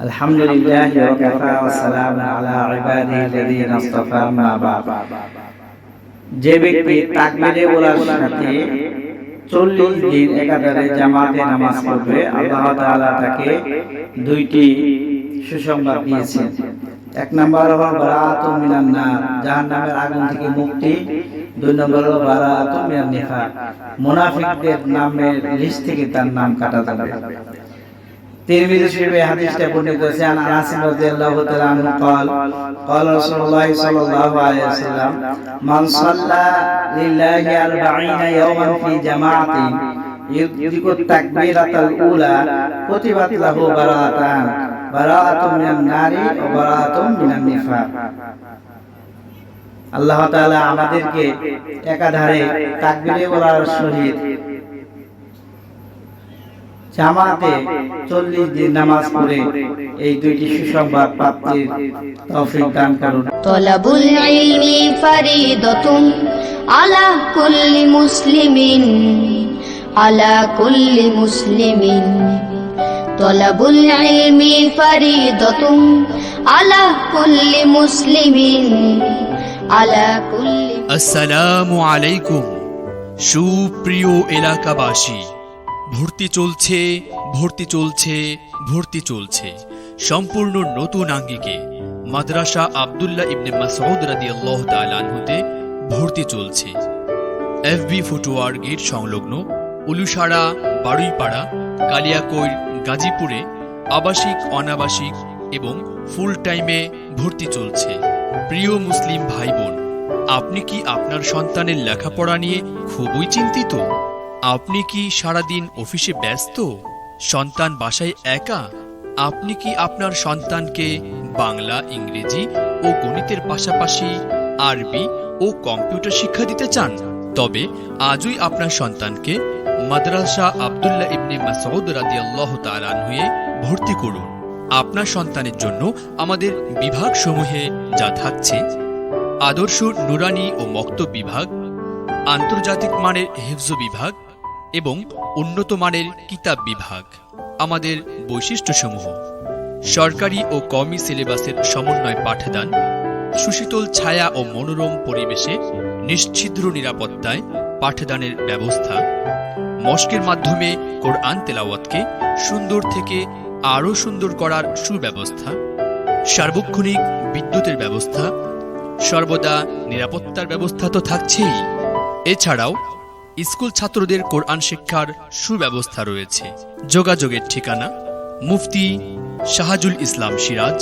আলহামদুলিল্লাহি ওয়া কাফা ওয়া সালামুন আলা ইবাদিহিল্লাযীনা ইসতাফা আম্মা বা'দ। যে ব্যক্তি তাকবীরে বলার সাথে 40 দিন একাধারে জামাতে নামাজ পড়বে, আল্লাহ তাআলা তাকে দুইটি সুসংবাদ দিয়েছেন। এক নম্বর হলো বারাআতুম মিনান নার, জাহান্নামের আগুন থেকে মুক্তি। দুই নম্বর হলো বারাআতুম মিনান নিফাক, মুনাফিকদের নামের লিস্ট থেকে তার নাম কাটা যাবে। তিরমিজি শরীফে হাদিসটা বর্ণিত আছে, আনাস রাদিয়াল্লাহু তাআলা আনহু قال قال رسول الله صلى الله عليه وسلم من صلى لله 40 يوما في جماعة يدرك التكبيرة الأولى كتبت له براءتان براءة من النار وبراءة من النفاق। আল্লাহ তাআলা আমাদেরকে একাধারে তাকবীরে বলার সহিত জামাতে 40 দিন নামাজ পড়ে এই দুইটি সুসংবাদ প্রাপ্তির তৌফিক দান করুন। তলাবুল ইলমি ফারিদাতুন আলা কুল্লি মুসলিমিন তলাবুল ইলমি ফারিদাতুন আলা কুল্লি মুসলিমিন আসসালামু আলাইকুম সুপ্রিয় এলাকাবাসী, ভর্তি চলছে সম্পূর্ণ নতুন আঙ্গিকে মাদ্রাসা আব্দুল্লাহ ইবনে মাসউদ রাদিয়াল্লাহু তাআলা আনহুতে ভর্তি চলছে। এফবি ফুটওয়ার গেট সংলগ্ন উলুসাড়া, বাড়ুইপাড়া, কালিয়াকৈর, গাজীপুরে আবাসিক, অনাবাসিক এবং ফুল টাইমে ভর্তি চলছে। প্রিয় মুসলিম ভাই বোন, আপনি কি আপনার সন্তানের লেখাপড়া নিয়ে খুবই চিন্তিত? আপনি কি সারাদিন অফিসে ব্যস্ত? সন্তান বাসায় একা? আপনি কি আপনার সন্তানকে বাংলা, ইংরেজি ও গণিতের পাশাপাশি আরবি ও কম্পিউটার শিক্ষা দিতে চান? তবে আজই আপনার সন্তানকে মাদ্রাসা আব্দুল্লাহ ইবনে মাসউদ রাদিয়াল্লাহু তাআলা আনহুয়ে ভর্তি করুন। আপনার সন্তানের জন্য আমাদের বিভাগ সমূহে যা থাকছে: আদর্শ নুরানি ও মক্তব বিভাগ, আন্তর্জাতিক মানের হিফজ বিভাগ এবং উন্নত মানের কিতাব বিভাগ। আমাদের বৈশিষ্ট্যসমূহ: সরকারি ও কওমি সিলেবাসের সমন্বয় পাঠদান, সুশীতল ছায়া ও মনোরম পরিবেশে নিশ্ছিদ্র নিরাপত্তায় পাঠদানের ব্যবস্থা, মস্কের মাধ্যমে কোরআন তেলাওয়াতকে সুন্দর থেকে আরও সুন্দর করার সুব্যবস্থা, সার্বক্ষণিক বিদ্যুতের ব্যবস্থা, সর্বদা নিরাপত্তার ব্যবস্থা তো থাকছেই। এছাড়াও স্কুল ছাত্রদের কোরআন শিক্ষার সুব্যবস্থা রয়েছে। যোগাযোগের ঠিকানা: মুফতি শাহাজুল ইসলাম সিরাজ,